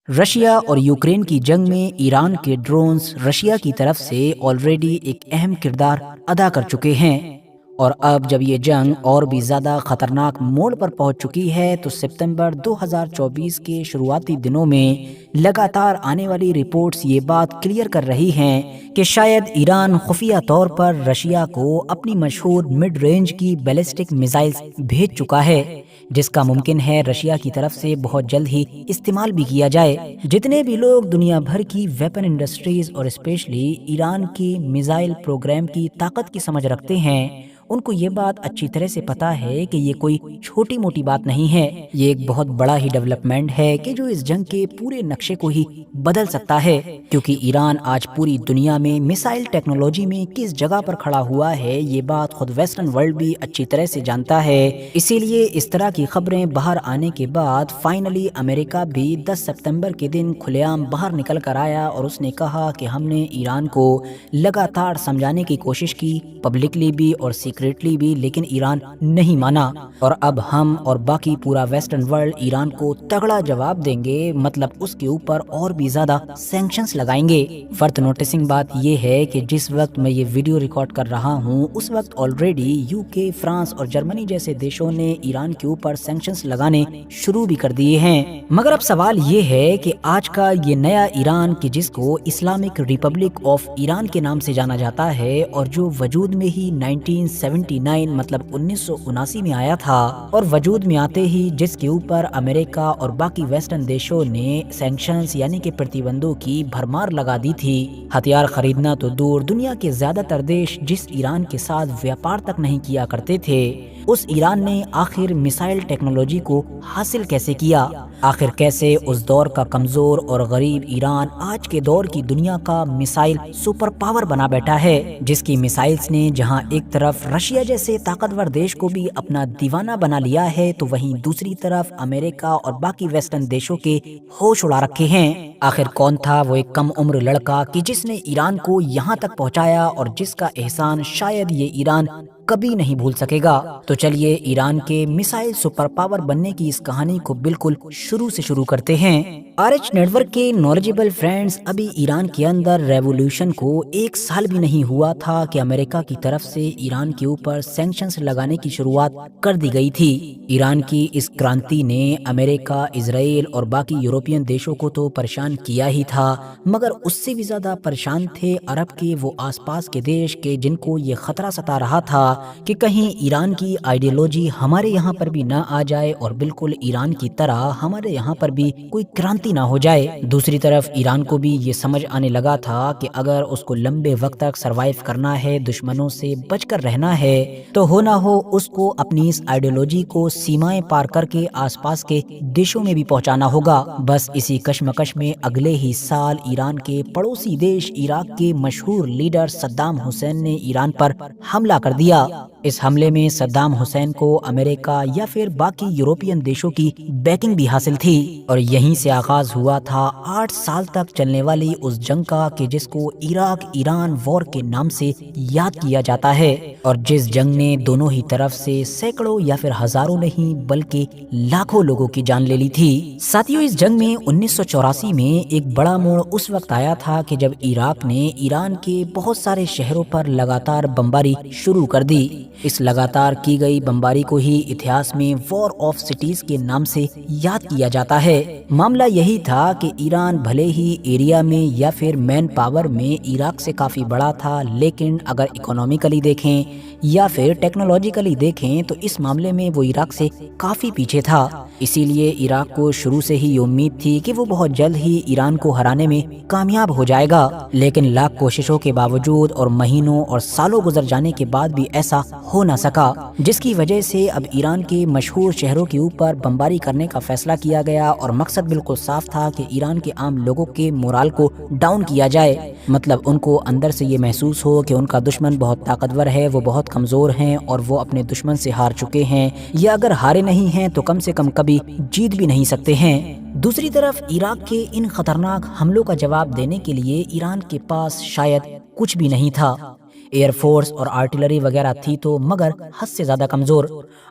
Russia اور Ukraine کی جنگ میں ایران کے ڈرونز رشیا کی طرف سے آلریڈی ایک اہم کردار ادا کر چکے ہیں، اور اب جب یہ جنگ اور بھی زیادہ خطرناک موڑ پر پہنچ چکی ہے تو سپتمبر 2024 کے شروعاتی دنوں میں لگاتار آنے والی رپورٹس یہ بات کلیئر کر رہی ہیں کہ شاید ایران خفیہ طور پر رشیا کو اپنی مشہور مڈ رینج کی بیلسٹک میزائلز بھیج چکا ہے، جس کا ممکن ہے رشیا کی طرف سے بہت جلد ہی استعمال بھی کیا جائے۔ جتنے بھی لوگ دنیا بھر کی ویپن انڈسٹریز اور اسپیشلی ایران کی میزائل پروگرام کی طاقت کی سمجھ رکھتے ہیں، ان کو یہ بات اچھی طرح سے پتا ہے کہ یہ کوئی چھوٹی موٹی بات نہیں ہے، یہ ایک بہت بڑا ہی ڈیولپمنٹ ہے کہ جو اس جنگ کے پورے نقشے کو ہی بدل سکتا ہے، کیونکہ ایران آج پوری دنیا میں میسائل ٹیکنالوجی میں کس جگہ پر کھڑا ہوا ہے یہ بات خود ویسٹرن ورلڈ بھی اچھی طرح سے جانتا ہے۔ اسی لیے اس طرح کی خبریں باہر آنے کے بعد فائنلی امریکہ بھی 10 ستمبر کے دن کھلے عام باہر نکل کر آیا اور اس نے کہا کہ ہم نے ایران کو لگاتار سمجھانے کی کوشش کی، پبلکلی بھی اور سیکریٹلی بھی، لیکن ایران نہیں مانا، اور اب ہم اور باقی پورا ویسٹرن ورلڈ ایران کو تگڑا جواب دیں گے، مطلب اس کے اوپر اور بھی زیادہ سینکشنز لگائیں گے۔ ورتھ نوٹسنگ بات یہ ہے کہ جس وقت میں یہ ویڈیو ریکارڈ کر رہا ہوں اس وقت آلریڈی UK، فرانس اور جرمنی جیسے دیشوں نے ایران کے اوپر سینکشنز لگانے شروع بھی کر دیے ہیں۔ مگر اب سوال یہ ہے کہ آج کا یہ نیا ایران کہ جس کو اسلامک ریپبلک آف ایران کے نام سے جانا جاتا ہے اور جو وجود میں ہی 1979 مطلب 1979 میں آیا تھا، اور وجود میں آتے ہی جس کے اوپر امریکہ اور باقی ویسٹرن دیشوں نے سینکشنز یعنی کہ پرتیبندھوں کی بھرمار لگا دی تھی، ہتھیار خریدنا تو دور، دنیا کے زیادہ تر دیش جس ایران کے ساتھ ویاپار تک نہیں کیا کرتے تھے، اس ایران نے آخر میسائل ٹیکنالوجی کو حاصل کیسے کیا؟ آخر کیسے اس دور کا کمزور اور غریب ایران آج کے دور کی دنیا کا میسائل سپر پاور بنا بیٹھا ہے، جس کی میسائلز نے جہاں ایک طرف رشیا جیسے طاقتور دیش کو بھی اپنا دیوانہ بنا لیا ہے تو وہیں دوسری طرف امریکہ اور باقی ویسٹرن دیشوں کے ہوش اڑا رکھے ہیں۔ آخر کون تھا وہ ایک کم عمر لڑکا کہ جس نے ایران کو یہاں تک پہنچایا اور جس کا احسان شاید یہ ایران کبھی نہیں بھول سکے گا؟ تو چلیے ایران کے میسائل سپر پاور بننے کی اس کہانی کو بالکل شروع سے شروع کرتے ہیں۔ RH نیٹ ورک کے نالجبل فرینڈز، ابھی ایران کے اندر ریولوشن کو 1 سال بھی نہیں ہوا تھا کہ امریکہ کی طرف سے ایران کے اوپر سینکشنز لگانے کی شروعات کر دی گئی تھی۔ ایران کی اس کرانتی نے امریکہ، اسرائیل اور باقی یورپین دیشوں کو تو پریشان کیا ہی تھا، مگر اس سے بھی زیادہ پریشان تھے عرب کے وہ آس پاس کے دیش کے جن کو یہ خطرہ ستا رہا تھا کہ کہیں ایران کی آئیڈیالوجی ہمارے یہاں پر بھی نہ آ جائے اور بالکل ایران کی طرح ہمارے یہاں پر بھی کوئی کرانتی نہ ہو جائے۔ دوسری طرف ایران کو بھی یہ سمجھ آنے لگا تھا کہ اگر اس کو لمبے وقت تک سروائیو کرنا ہے، دشمنوں سے بچ کر رہنا ہے، تو ہو نہ ہو اس کو اپنی اس آئیڈیالوجی کو سیمائیں پار کر کے آس پاس کے دیشوں میں بھی پہنچانا ہوگا۔ بس اسی کشمکش میں اگلے ہی سال ایران کے پڑوسی دیش عراق کے مشہور لیڈر صدام حسین نے ایران پر حملہ کر دیا۔ اس حملے میں صدام حسین کو امریکہ یا پھر باقی یورپین دیشوں کی بیکنگ بھی حاصل تھی، اور یہیں سے آغاز ہوا تھا 8 سال تک چلنے والی اس جنگ کا کہ جس کو عراق ایران وار کے نام سے یاد کیا جاتا ہے، اور جس جنگ نے دونوں ہی طرف سے سینکڑوں یا پھر ہزاروں نہیں بلکہ لاکھوں لوگوں کی جان لے لی تھی۔ ساتھیوں، اس جنگ میں 1984 میں ایک بڑا موڑ اس وقت آیا تھا کہ جب عراق نے ایران کے بہت سارے شہروں پر لگاتار بمباری شروع کر دی۔ اس لگاتار کی گئی بمباری کو ہی اتہاس میں وار آف سٹیز کے نام سے یاد کیا جاتا ہے۔ معاملہ یہی تھا کہ ایران بھلے ہی ایریا میں یا پھر مین پاور میں عراق سے کافی بڑا تھا، لیکن اگر اکنامیکلی دیکھیں یا پھر ٹیکنالوجیکلی دیکھیں تو اس معاملے میں وہ عراق سے کافی پیچھے تھا۔ اسی لیے عراق کو شروع سے ہی یہ امید تھی کہ وہ بہت جلد ہی ایران کو ہرانے میں کامیاب ہو جائے گا، لیکن لاکھ کوششوں کے باوجود اور مہینوں اور سالوں گزر جانے کے بعد بھی ایسا ہو نہ سکا، جس کی وجہ سے اب ایران کے مشہور شہروں کے اوپر بمباری کرنے کا فیصلہ کیا گیا، اور مقصد بالکل صاف تھا کہ ایران کے عام لوگوں کے مورال کو ڈاؤن کیا جائے، مطلب ان کو اندر سے یہ محسوس ہو کہ ان کا دشمن بہت طاقتور ہے، وہ بہت کمزور ہیں اور وہ اپنے دشمن سے ہار چکے ہیں، یا اگر ہارے نہیں ہیں تو کم سے کم کبھی جیت بھی نہیں سکتے ہیں۔ دوسری طرف عراق کے ان خطرناک حملوں کا جواب دینے کے لیے ایران کے پاس شاید کچھ بھی نہیں تھا۔ ایئر فورس اور آرٹلری وغیرہ تھی تو مگر حد سے زیادہ کمزور۔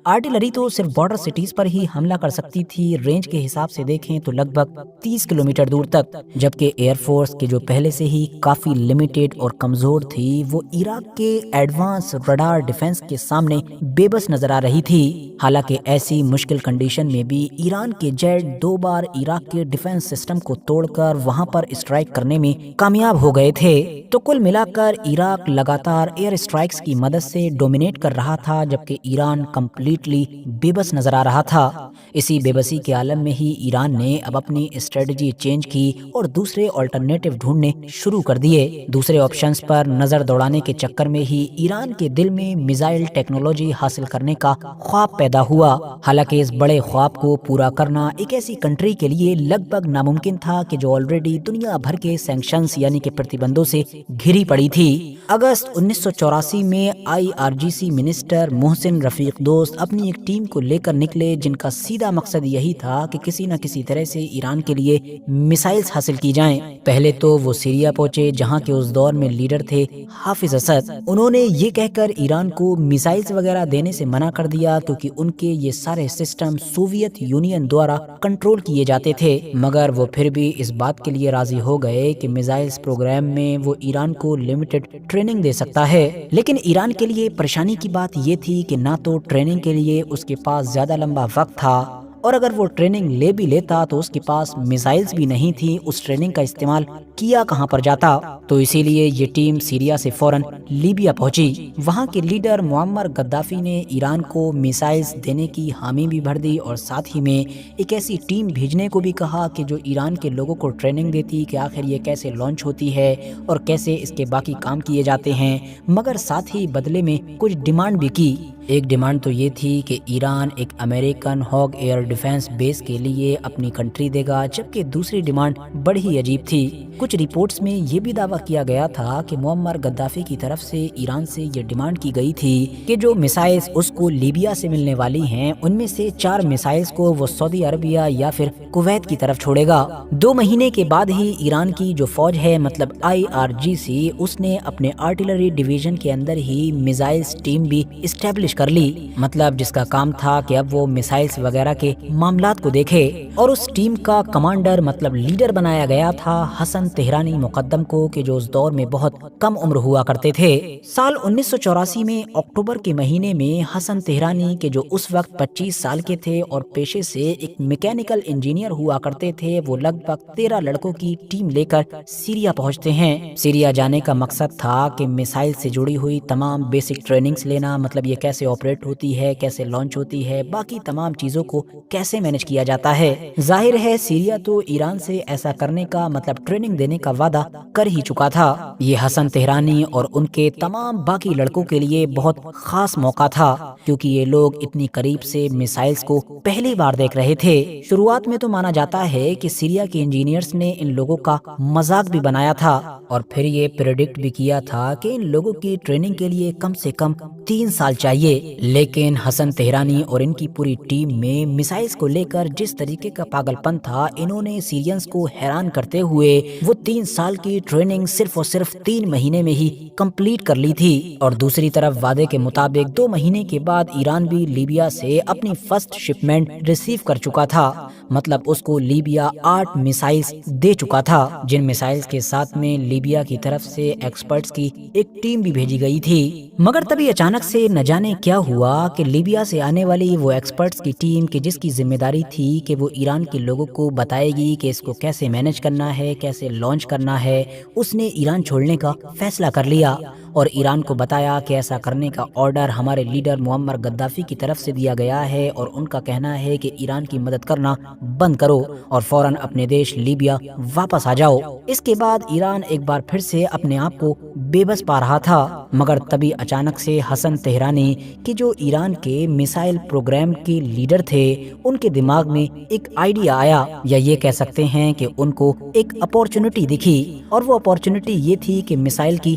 آرٹلری تو صرف بارڈر سٹیز پر ہی حملہ کر سکتی تھی، رینج کے حساب سے دیکھیں تو لگ بھگ 30 کلومیٹر دور تک، جبکہ ایئر فورس کے جو پہلے سے ہی کافی لمیٹڈ اور کمزور تھی، وہ عراق کے ایڈوانس رڈار ڈیفنس کے سامنے بے بس نظر آ رہی تھی۔ حالانکہ ایسی مشکل کنڈیشن میں بھی ایران کے جیٹ 2 بار عراق کے ڈیفنس سسٹم کو توڑ کر وہاں پر اسٹرائک کرنے میں کامیاب ہو گئے تھے۔ تو کل ملا کر عراق لگاتار ایئر اسٹرائکس کی مدد سے ڈومینیٹ کر رہا تھا، جبکہ ایران کمپلیٹلی بے بس نظر آ رہا تھا۔ اسی بے بسی کے عالم میں ہی ایران نے اب اپنی اسٹریٹجی چینج کی اور دوسرے آلٹرنیٹو ڈھونڈنے شروع کر دیے۔ دوسرے آپشنز پر نظر دوڑانے کے چکر میں ہی ایران کے دل میں میزائل ٹیکنالوجی حاصل کرنے کا خواب پیدا ہوا۔ حالانکہ اس بڑے خواب کو پورا کرنا ایک ایسی کنٹری کے لیے لگ بھگ ناممکن تھا کہ جو آلریڈی دنیا بھر کے سینکشنز یعنی کہ پرتیبندوں سے گھری پڑی تھی۔ اگست 1984 میں IRGC منسٹر محسن رفیق دوست اپنی ایک ٹیم کو لے کر نکلے، جن کا سیدھا مقصد یہی تھا کہ کسی نہ کسی طرح سے ایران کے لیے میسائلز حاصل کی جائیں۔ پہلے تو وہ سیریا پہنچے، جہاں کے اس دور میں لیڈر تھے حافظ اسد۔ انہوں نے یہ کہہ کر ایران کو میسائلز وغیرہ دینے سے منع کر دیا کیونکہ ان کے یہ سارے سسٹم سوویت یونین دوارا کنٹرول کیے جاتے تھے، مگر وہ پھر بھی اس بات کے لیے راضی ہو گئے کہ میسائلز پروگرام میں وہ ایران کو لمیٹڈ ٹریننگ دے سکتا ہے۔ لیکن ایران کے لیے پریشانی کی بات یہ تھی کہ نہ تو ٹریننگ کے لیے اس کے پاس زیادہ لمبا وقت تھا، اور اگر وہ ٹریننگ لے بھی لیتا تو اس کے پاس میسائلز بھی نہیں تھی، اس ٹریننگ کا استعمال کیا کہاں پر جاتا۔ تو اسی لیے یہ ٹیم سیریا سے فوراً لیبیا پہنچی۔ وہاں کے لیڈر معمر غدافی نے ایران کو میسائلز دینے کی حامی بھی بھر دی اور ساتھ ہی میں ایک ایسی ٹیم بھیجنے کو بھی کہا کہ جو ایران کے لوگوں کو ٹریننگ دیتی کہ آخر یہ کیسے لانچ ہوتی ہے اور کیسے اس کے باقی کام کیے جاتے ہیں، مگر ساتھ ہی بدلے میں کچھ ڈیمانڈ بھی کی۔ ایک ڈیمانڈ تو یہ تھی کہ ایران ایک امریکن ہوگ ایئر ڈیفنس بیس کے لیے اپنی کنٹری دے گا، جبکہ دوسری ڈیمانڈ بڑی ہی عجیب تھی۔ کچھ رپورٹس میں یہ بھی دعویٰ کیا گیا تھا کہ معمر غدافی کی طرف سے ایران سے یہ ڈیمانڈ کی گئی تھی کہ جو میسائلز اس کو لیبیا سے ملنے والی ہیں، ان میں سے 4 میسائلز کو وہ سعودی عربیہ یا پھر کویت کی طرف چھوڑے گا۔ 2 مہینے کے بعد ہی ایران کی جو فوج ہے مطلب IRGC، اس نے اپنے آرٹلری ڈویژن کے اندر ہی میسائلز ٹیم بھی اسٹیبلش کر لی، مطلب جس کا کام تھا کہ اب وہ میسائلز وغیرہ کے معاملات کو دیکھے۔ اور اس ٹیم کا کمانڈر مطلب لیڈر بنایا گیا تھا حسن تہرانی مقدم کو، کہ جو اس دور میں بہت کم عمر ہوا کرتے تھے۔ سال 1984 میں اکتوبر کے مہینے میں حسن تہرانی کے جو اس وقت 25 سال کے تھے اور پیشے سے ایک میکینیکل انجینئر ہوا کرتے تھے، وہ لگ بھگ 13 لڑکوں کی ٹیم لے کر سیریا پہنچتے ہیں۔ سیریا جانے کا مقصد تھا کہ میسائل سے جڑی ہوئی تمام بیسک ٹریننگز لینا، مطلب یہ کیسے آپریٹ ہوتی ہے، کیسے لانچ ہوتی ہے، باقی تمام چیزوں کو کیسے مینج کیا جاتا ہے۔ ظاہر ہے سیریا تو ایران سے ایسا کرنے کا مطلب ٹریننگ دینے کا وعدہ کر ہی چکا تھا۔ یہ حسن تہرانی اور ان کے تمام باقی لڑکوں کے لیے بہت خاص موقع تھا، کیونکہ یہ لوگ اتنی قریب سے میسائلز کو پہلی بار دیکھ رہے تھے۔ شروعات میں تو مانا جاتا ہے کہ سیریا کے انجینئرز نے ان لوگوں کا مذاق بھی بنایا تھا اور پھر یہ پریڈکٹ بھی کیا تھا کہ ان لوگوں کی ٹریننگ کے لیے کم سے کم 3 سال چاہیے۔ لیکن حسن تہرانی اور ان کی پوری ٹیم میں میسائلز کو لے کر جس طریقے کا پاگل پن تھا، انہوں نے سیرینز کو حیران کرتے ہوئے وہ 3 سال کی ٹریننگ صرف اور صرف 3 مہینے میں ہی کمپلیٹ کر لی تھی۔ اور دوسری طرف وعدے کے مطابق 2 مہینے کے بعد ایران بھی لیبیا سے اپنی فرسٹ شپمنٹ ریسیو کر چکا تھا، مطلب اس کو لیبیا 8 میسائلز دے چکا تھا، جن میسائلز کے ساتھ میں لیبیا کی طرف سے ایکسپرٹس کی ایک ٹیم بھی بھیجی گئی تھی۔ مگر تبھی اچانک سے نہ جانے کیا ہوا کہ لیبیا سے آنے والی وہ ایکسپرٹس کی ٹیم کہ جس کی ذمہ داری تھی کہ وہ ایران کے لوگوں کو بتائے گی کہ اس کو کیسے مینج کرنا ہے، کیسے لانچ کرنا ہے، اس نے ایران چھوڑنے کا فیصلہ کر لیا اور ایران کو بتایا کہ ایسا کرنے کا آرڈر ہمارے لیڈر معمر غدافی کی طرف سے دیا گیا ہے اور ان کا کہنا ہے کہ ایران کی مدد کرنا بند کرو اور فوراً اپنے دیش لیبیا واپس آ جاؤ۔ اس کے بعد ایران ایک بار پھر سے اپنے آپ کو بے بس پا رہا تھا، مگر تبھی اچانک سے حسن تہرانی کہ جو ایران کے میسائل پروگرام کے لیڈر تھے، ان کے دماغ میں ایک آئیڈیا آیا، یا یہ کہہ سکتے ہیں کہ ان کو ایک اپورچونٹی دکھی، اور وہ اپورچونٹی یہ تھی کہ میسائل کی